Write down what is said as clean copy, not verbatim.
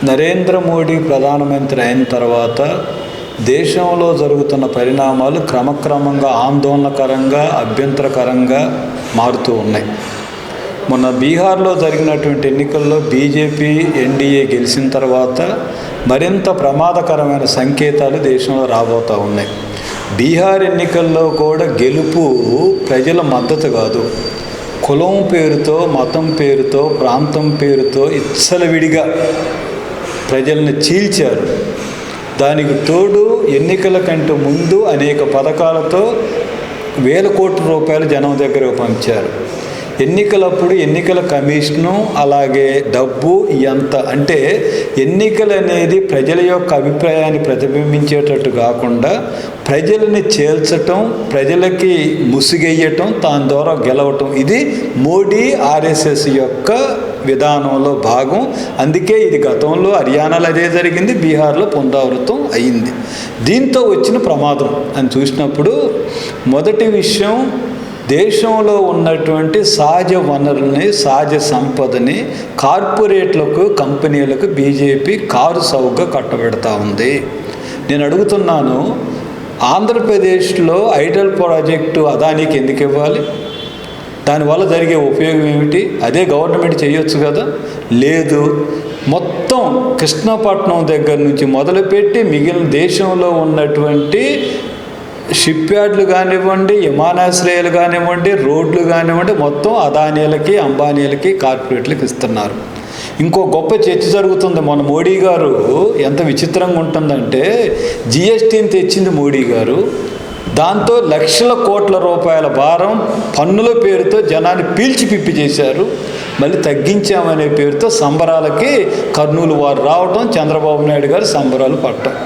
నరేంద్ర మోడీ ప్రధానమంత్రి అయిన తర్వాత దేశంలో జరుగుతున్న పరిణామాలు క్రమక్రమంగా ఆందోళనకరంగా, అభ్యంతరకరంగా మారుతూ ఉన్నాయి. మొన్న బీహార్లో జరిగినటువంటి ఎన్నికల్లో బీజేపీ ఎన్డీఏ గెలిచిన తర్వాత మరింత ప్రమాదకరమైన సంకేతాలు దేశంలో రాబోతూ ఉన్నాయి. బీహార్ ఎన్నికల్లో కూడా గెలుపు ప్రజల మద్దతు కాదు, కులం పేరుతో, మతం పేరుతో, ప్రాంతం పేరుతో విచ్చలవిడిగా ప్రజల్ని చీల్చారు. దానికి తోడు ఎన్నికల కంటే ముందు అనేక పథకాలతో వేల కోట్ల రూపాయలు జనం దగ్గరకు పంచారు. ఎన్నికలప్పుడు ఎన్నికల కమిషను అలాగే డబ్బు ఎంత అంటే ఎన్నికలు అనేది ప్రజల యొక్క అభిప్రాయాన్ని ప్రతిబింబించేటట్టు కాకుండా ప్రజలని చేల్చటం, ప్రజలకి ముసుగెయ్యటం, దాని ద్వారా గెలవటం, ఇది మోడీ ఆర్ఎస్ఎస్ యొక్క విధానంలో భాగం. అందుకే ఇది గతంలో హర్యానాలో అదే జరిగింది, బీహార్లో పునరావృతం అయింది. దీంతో వచ్చిన ప్రమాదం అని చూసినప్పుడు మొదటి విషయం, దేశంలో ఉన్నటువంటి సహజ వనరుల్ని, సహజ సంపదని కార్పొరేట్లకు, కంపెనీలకు బీజేపీ కారు సౌకగా కట్టబెడతా ఉంది. నేను అడుగుతున్నాను, ఆంధ్రప్రదేశ్లో ఐడల్ ప్రాజెక్టు అదానికి ఎందుకు ఇవ్వాలి? దానివల్ల జరిగే ఉపయోగం ఏమిటి? అదే గవర్నమెంట్ చేయొచ్చు కదా. లేదు, మొత్తం కృష్ణపట్నం దగ్గర నుంచి మొదలుపెట్టి మిగిలిన దేశంలో ఉన్నటువంటి షిప్ యార్డ్లు కానివ్వండి, విమానాశ్రయాలు కానివ్వండి, రోడ్లు కానివ్వండి, మొత్తం అదానీలకి, అంబానీలకి, కార్పొరేట్లకి ఇస్తున్నారు. ఇంకో గొప్ప చర్చ జరుగుతుంది. మన మోడీ గారు ఎంత విచిత్రంగా ఉంటుందంటే, జిఎస్టీని తెచ్చింది మోడీ గారు, దాంతో లక్షల కోట్ల రూపాయల భారం పన్నుల పేరుతో జనాన్ని పీల్చి పిప్పి చేశారు. మళ్ళీ తగ్గించామనే పేరుతో సంబరాలకి కర్నూలు వారు రావటం, చంద్రబాబు నాయుడు గారు సంబరాలు పట్టడం.